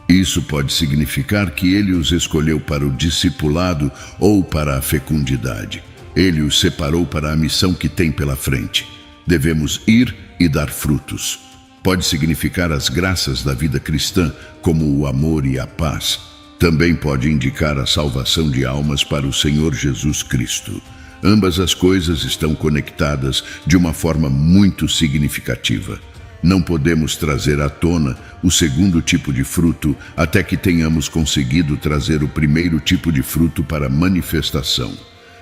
Isso pode significar que Ele os escolheu para o discipulado ou para a fecundidade. Ele os separou para a missão que tem pela frente. Devemos ir e dar frutos. Pode significar as graças da vida cristã, como o amor e a paz. Também pode indicar a salvação de almas para o Senhor Jesus Cristo. Ambas as coisas estão conectadas de uma forma muito significativa. Não podemos trazer à tona o segundo tipo de fruto até que tenhamos conseguido trazer o primeiro tipo de fruto para manifestação.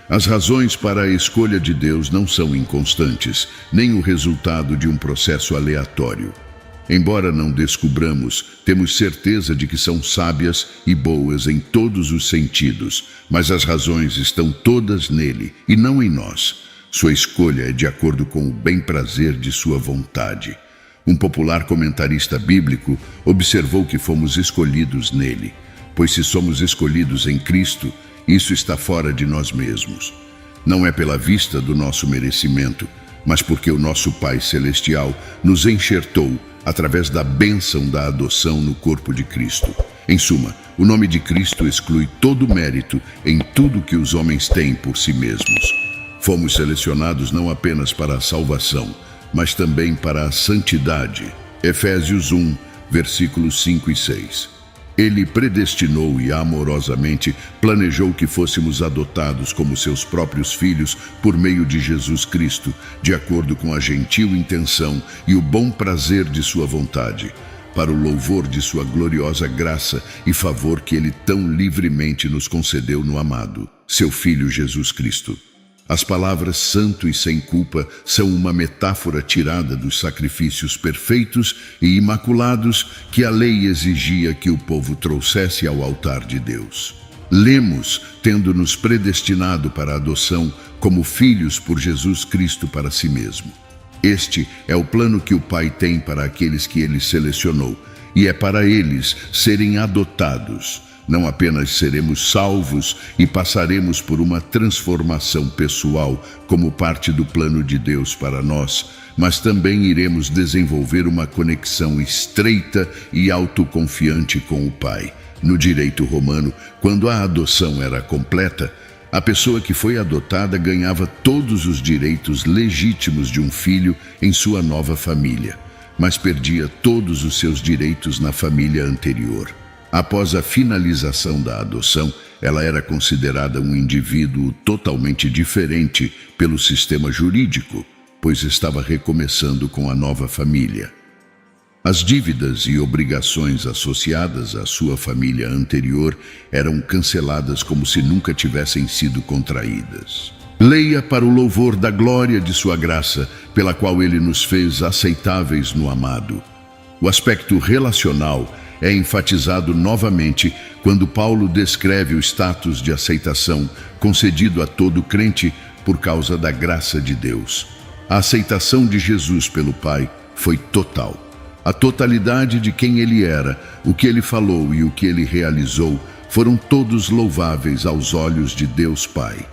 As razões para a escolha de Deus não são inconstantes, nem o resultado de um processo aleatório. Embora não descubramos, temos certeza de que são sábias e boas em todos os sentidos, mas as razões estão todas nele e não em nós. Sua escolha é de acordo com o bem-prazer de sua vontade. Um popular comentarista bíblico observou que fomos escolhidos nele, pois se somos escolhidos em Cristo, isso está fora de nós mesmos. Não é pela vista do nosso merecimento, mas porque o nosso Pai Celestial nos enxertou através da bênção da adoção no corpo de Cristo. Em suma, o nome de Cristo exclui todo mérito em tudo que os homens têm por si mesmos. Fomos selecionados não apenas para a salvação, mas também para a santidade. Efésios 1, versículos 5 e 6. Ele predestinou e amorosamente planejou que fôssemos adotados como seus próprios filhos por meio de Jesus Cristo, de acordo com a gentil intenção e o bom prazer de sua vontade, para o louvor de sua gloriosa graça e favor que Ele tão livremente nos concedeu no amado, seu Filho Jesus Cristo. As palavras santo e sem culpa são uma metáfora tirada dos sacrifícios perfeitos e imaculados que a lei exigia que o povo trouxesse ao altar de Deus. Lemos, tendo-nos predestinado para a adoção como filhos por Jesus Cristo para si mesmo. Este é o plano que o Pai tem para aqueles que Ele selecionou, e é para eles serem adotados. Não apenas seremos salvos e passaremos por uma transformação pessoal como parte do plano de Deus para nós, mas também iremos desenvolver uma conexão estreita e autoconfiante com o Pai. No direito romano, quando a adoção era completa, a pessoa que foi adotada ganhava todos os direitos legítimos de um filho em sua nova família, mas perdia todos os seus direitos na família anterior. Após a finalização da adoção, ela era considerada um indivíduo totalmente diferente pelo sistema jurídico, pois estava recomeçando com a nova família. As dívidas e obrigações associadas à sua família anterior eram canceladas como se nunca tivessem sido contraídas. Leia para o louvor da glória de sua graça, pela qual Ele nos fez aceitáveis no amado. O aspecto relacional é enfatizado novamente quando Paulo descreve o status de aceitação concedido a todo crente por causa da graça de Deus. A aceitação de Jesus pelo Pai foi total. A totalidade de quem Ele era, o que Ele falou e o que Ele realizou foram todos louváveis aos olhos de Deus Pai.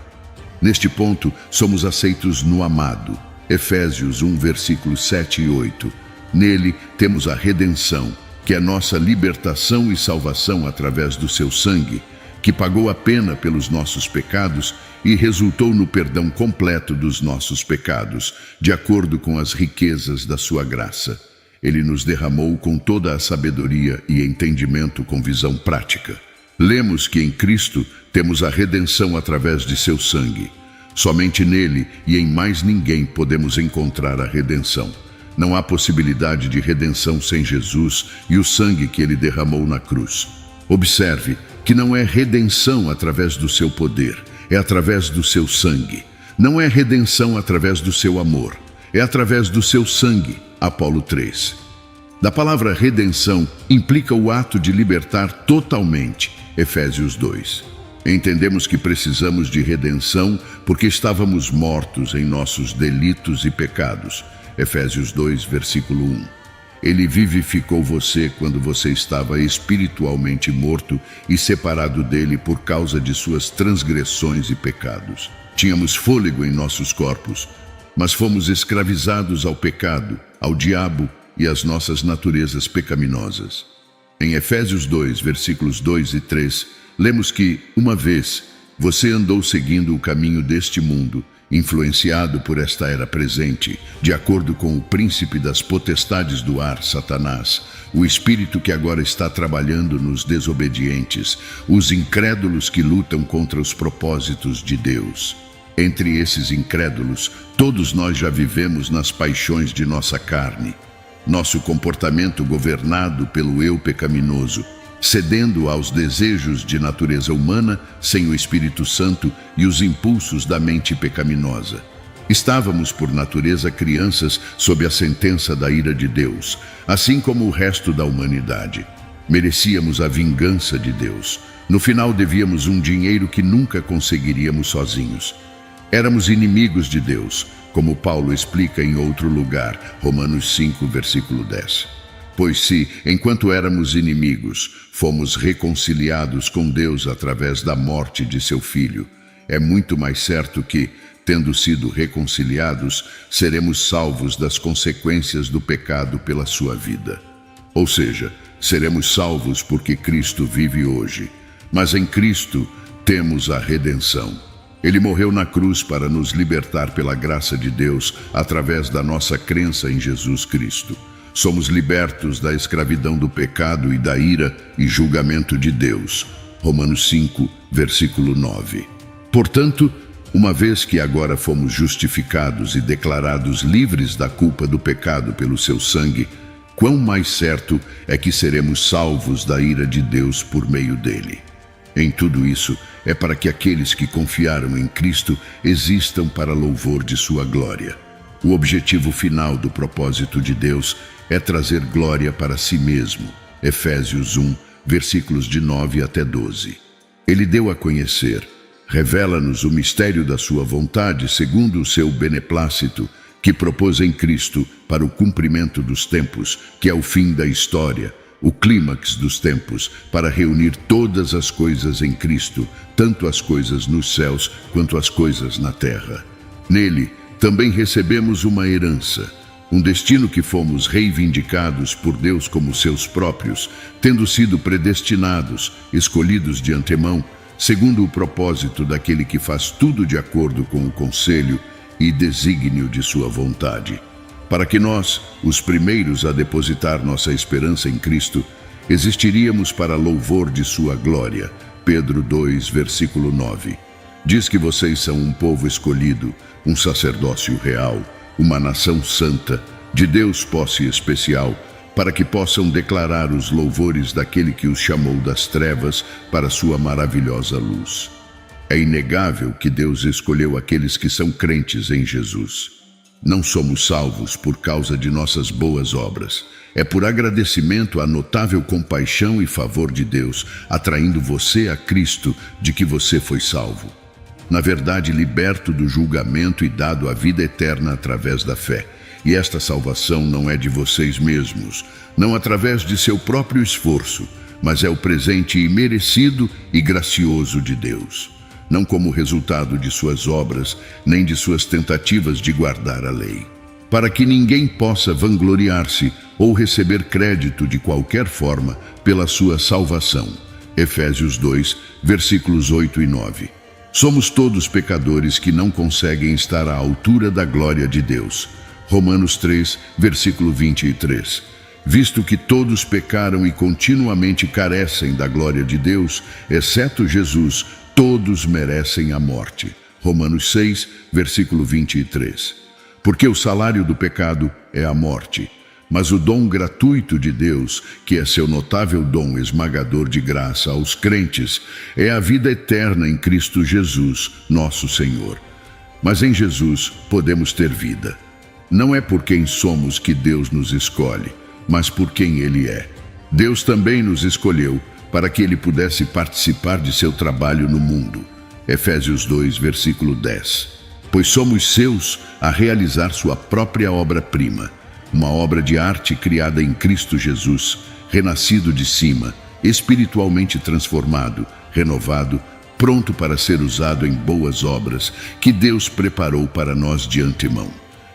Neste ponto, somos aceitos no amado. Efésios 1, versículos 7 e 8. Nele temos a redenção, que é nossa libertação e salvação através do seu sangue, que pagou a pena pelos nossos pecados e resultou no perdão completo dos nossos pecados, de acordo com as riquezas da sua graça. Ele nos derramou com toda a sabedoria e entendimento com visão prática. Lemos que em Cristo temos a redenção através de seu sangue. Somente nele e em mais ninguém podemos encontrar a redenção. Não há possibilidade de redenção sem Jesus e o sangue que Ele derramou na cruz. Observe que não é redenção através do seu poder, é através do seu sangue. Não é redenção através do seu amor, é através do seu sangue. Apolo 3. Da palavra redenção implica o ato de libertar totalmente, Efésios 2. Entendemos que precisamos de redenção porque estávamos mortos em nossos delitos e pecados, Efésios 2, versículo 1. Ele vivificou você quando você estava espiritualmente morto e separado dele por causa de suas transgressões e pecados. Tínhamos fôlego em nossos corpos, mas fomos escravizados ao pecado, ao diabo e às nossas naturezas pecaminosas. Em Efésios 2, versículos 2 e 3, lemos que, uma vez, você andou seguindo o caminho deste mundo, influenciado por esta era presente, de acordo com o príncipe das potestades do ar, Satanás, o espírito que agora está trabalhando nos desobedientes, os incrédulos que lutam contra os propósitos de Deus. Entre esses incrédulos, todos nós já vivemos nas paixões de nossa carne, nosso comportamento governado pelo eu pecaminoso, cedendo aos desejos de natureza humana sem o Espírito Santo e os impulsos da mente pecaminosa. Estávamos, por natureza, crianças sob a sentença da ira de Deus, assim como o resto da humanidade. Merecíamos a vingança de Deus. No final, devíamos um dinheiro que nunca conseguiríamos sozinhos. Éramos inimigos de Deus, como Paulo explica em outro lugar, Romanos 5, versículo 10. Pois se, enquanto éramos inimigos, fomos reconciliados com Deus através da morte de seu Filho, é muito mais certo que, tendo sido reconciliados, seremos salvos das consequências do pecado pela sua vida. Ou seja, seremos salvos porque Cristo vive hoje, mas em Cristo temos a redenção. Ele morreu na cruz para nos libertar pela graça de Deus através da nossa crença em Jesus Cristo. Somos libertos da escravidão do pecado e da ira e julgamento de Deus. Romanos 5, versículo 9. Portanto, uma vez que agora fomos justificados e declarados livres da culpa do pecado pelo seu sangue, quão mais certo é que seremos salvos da ira de Deus por meio dele. Em tudo isso, é para que aqueles que confiaram em Cristo existam para louvor de sua glória. O objetivo final do propósito de Deus é trazer glória para si mesmo. Efésios 1, versículos de 9 até 12. Ele deu a conhecer, revela-nos o mistério da sua vontade segundo o seu beneplácito, que propôs em Cristo para o cumprimento dos tempos, que é o fim da história, o clímax dos tempos, para reunir todas as coisas em Cristo, tanto as coisas nos céus quanto as coisas na terra. Nele, também recebemos uma herança, um destino que fomos reivindicados por Deus como seus próprios, tendo sido predestinados, escolhidos de antemão, segundo o propósito daquele que faz tudo de acordo com o conselho e desígnio de sua vontade, para que nós, os primeiros a depositar nossa esperança em Cristo, existiríamos para louvor de sua glória. Pedro 2, versículo 9. Diz que vocês são um povo escolhido, um sacerdócio real, uma nação santa, de Deus posse especial, para que possam declarar os louvores daquele que os chamou das trevas para sua maravilhosa luz. É inegável que Deus escolheu aqueles que são crentes em Jesus. Não somos salvos por causa de nossas boas obras. É por agradecimento à notável compaixão e favor de Deus, atraindo você a Cristo, de que você foi salvo. Na verdade, liberto do julgamento e dado a vida eterna através da fé. E esta salvação não é de vocês mesmos, não através de seu próprio esforço, mas é o presente imerecido e gracioso de Deus. Não como resultado de suas obras, nem de suas tentativas de guardar a lei, para que ninguém possa vangloriar-se ou receber crédito de qualquer forma pela sua salvação. Efésios 2, versículos 8 e 9. Somos todos pecadores que não conseguem estar à altura da glória de Deus. Romanos 3, versículo 23. Visto que todos pecaram e continuamente carecem da glória de Deus, exceto Jesus, todos merecem a morte. Romanos 6, versículo 23. Porque o salário do pecado é a morte, mas o dom gratuito de Deus, que é seu notável dom esmagador de graça aos crentes, é a vida eterna em Cristo Jesus, nosso Senhor. Mas em Jesus podemos ter vida. Não é por quem somos que Deus nos escolhe, mas por quem Ele é. Deus também nos escolheu para que Ele pudesse participar de seu trabalho no mundo. Efésios 2, versículo 10. Pois somos seus a realizar sua própria obra-prima, uma obra de arte criada em Cristo Jesus, renascido de cima, espiritualmente transformado, renovado, pronto para ser usado em boas obras que Deus preparou para nós de antemão.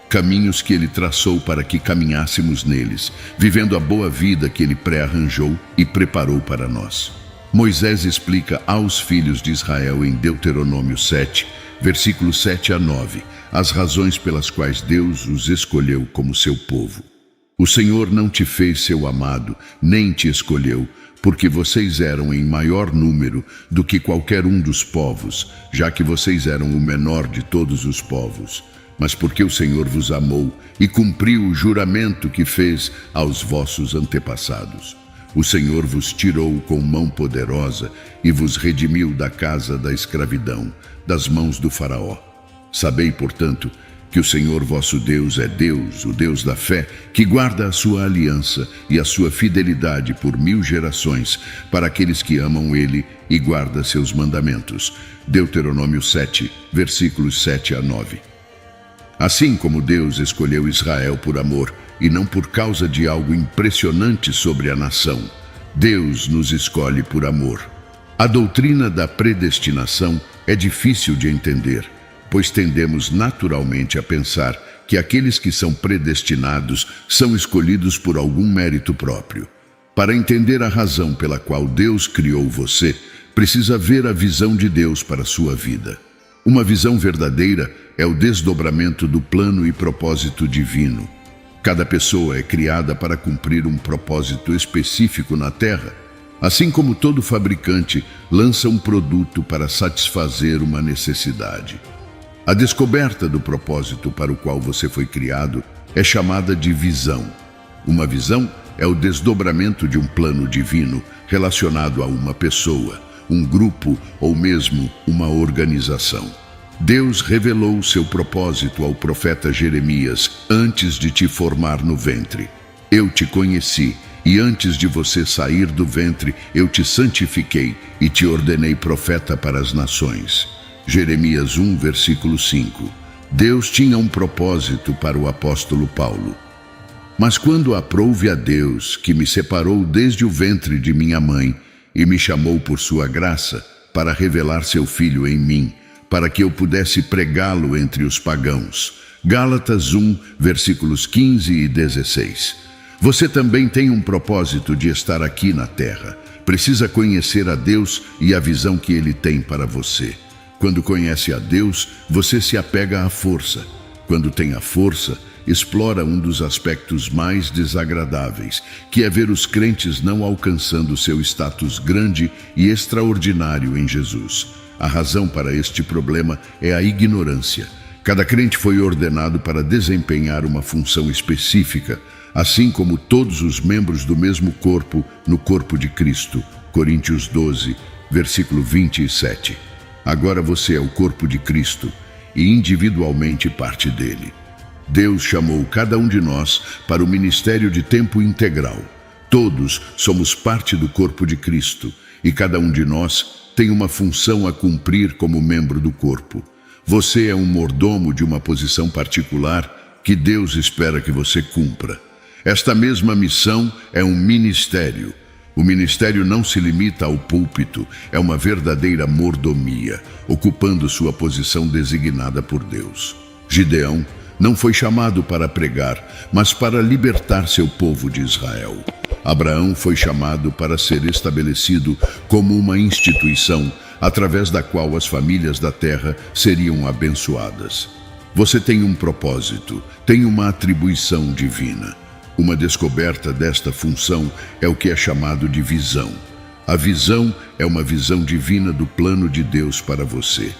Caminhos que Ele traçou para que caminhássemos neles, vivendo a boa vida que Ele pré-arranjou e preparou para nós. Moisés explica aos filhos de Israel em Deuteronômio 7, versículos 7 a 9, as razões pelas quais Deus os escolheu como seu povo. O Senhor não te fez seu amado, nem te escolheu, porque vocês eram em maior número do que qualquer um dos povos, já que vocês eram o menor de todos os povos, mas porque o Senhor vos amou e cumpriu o juramento que fez aos vossos antepassados. O Senhor vos tirou com mão poderosa e vos redimiu da casa da escravidão, das mãos do Faraó. Sabei, portanto, que o Senhor vosso Deus é Deus, o Deus da fé, que guarda a sua aliança e a sua fidelidade por 1000 gerações, para aqueles que amam Ele e guarda seus mandamentos. Deuteronômio 7, versículos 7 a 9. Assim como Deus escolheu Israel por amor e não por causa de algo impressionante sobre a nação, Deus nos escolhe por amor. A doutrina da predestinação é difícil de entender, pois tendemos naturalmente a pensar que aqueles que são predestinados são escolhidos por algum mérito próprio. Para entender a razão pela qual Deus criou você, precisa ver a visão de Deus para a sua vida. Uma visão verdadeira é o desdobramento do plano e propósito divino. Cada pessoa é criada para cumprir um propósito específico na Terra, assim como todo fabricante lança um produto para satisfazer uma necessidade. A descoberta do propósito para o qual você foi criado é chamada de visão. Uma visão é o desdobramento de um plano divino relacionado a uma pessoa, um grupo ou mesmo uma organização. Deus revelou seu propósito ao profeta Jeremias antes de te formar no ventre. Eu te conheci, e antes de você sair do ventre, eu te santifiquei e te ordenei profeta para as nações. Jeremias 1, versículo 5. Deus tinha um propósito para o apóstolo Paulo. Mas quando aprouve a Deus, que me separou desde o ventre de minha mãe e me chamou por sua graça para revelar seu Filho em mim, para que eu pudesse pregá-lo entre os pagãos. Gálatas 1, versículos 15 e 16. Você também tem um propósito de estar aqui na terra. Precisa conhecer a Deus e a visão que Ele tem para você. Quando conhece a Deus, você se apega à força. Quando tem a força, explora um dos aspectos mais desagradáveis, que é ver os crentes não alcançando seu status grande e extraordinário em Jesus. A razão para este problema é a ignorância. Cada crente foi ordenado para desempenhar uma função específica, assim como todos os membros do mesmo corpo no corpo de Cristo. Coríntios 12, versículo 27. Agora você é o corpo de Cristo e individualmente parte dele. Deus chamou cada um de nós para o ministério de tempo integral. Todos somos parte do corpo de Cristo e cada um de nós tem uma função a cumprir como membro do corpo. Você é um mordomo de uma posição particular que Deus espera que você cumpra. Esta mesma missão é um ministério. O ministério não se limita ao púlpito, é uma verdadeira mordomia, ocupando sua posição designada por Deus. Gideão não foi chamado para pregar, mas para libertar seu povo de Israel. Abraão foi chamado para ser estabelecido como uma instituição através da qual as famílias da terra seriam abençoadas. Você tem um propósito, tem uma atribuição divina. Uma descoberta desta função é o que é chamado de visão. A visão é uma visão divina do plano de Deus para você.